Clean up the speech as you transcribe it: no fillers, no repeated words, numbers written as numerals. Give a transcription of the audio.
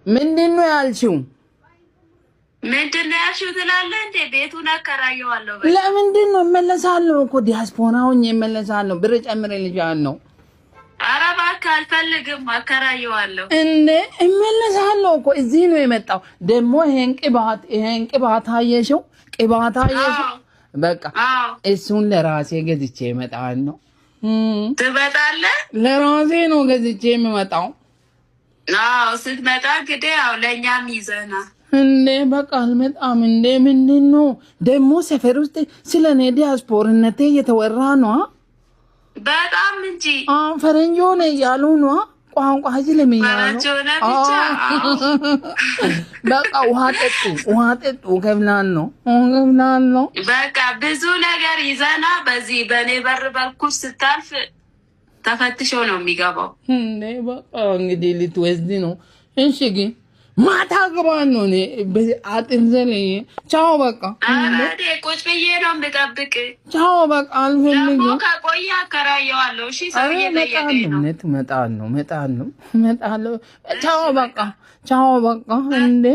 ምንድነው ያልሽው? ምንድነው ያልሽው ትላለህ እንዴ? ቤቱን አከራየዋለሁ። ለምንድን ነው እመለሳለሁ እኮ ዲያስፖራውን እመለሳለሁ። ብር ጨምሬልሻለሁ። ኧረ እባክህ አልፈልግም፣ አከራየዋለሁ። እንዴ እመለሳለሁ እኮ እዚህ ነው የመጣው። ደግሞ ይሄን ቅባት አየሽው? ቅባት አየሽው? በቃ እሱን ለራሴ ገዝቼ እመጣለሁ። ትመጣለህ? ለራሴ ነው ገዝቼ የምመጣው። አዎ ስትመጣ እንግዲህ ያው ለእኛም ይዘና እንዴ በቃ አልመጣም። እንዴ ምንድን ነው ደግሞ ሰፈር ውስጥ ስለ እኔ ዲያስፖርነቴ እየተወራ ነው። በጣም እንጂ ፈረንጆ ሆነ እያሉ ነው። ቋንቋ ስለሚያሉ በቃ ውሃ ጠጡ ከብላን ነው። በቃ ብዙ ነገር ይዘና በዚህ በእኔ በር በኩል ስታልፍ ተፈትሾ ነው የሚገባው። እንዴ በቃ እንግዲህ ልትወስድ ነው። እሺ ግን ማታ ገባን ነው እኔ አጥንዘለኝ። ቻው በቃ አረዴ ቁጭ ብዬ ነው የምጠብቅ። ቻው በቃ አልፈልግም። ደግሞ ከቆየ አከራየዋለሁ። እሺ ሰው እየጠየቀኝ ነው። እመጣለሁ። ቻው በቃ እንዴ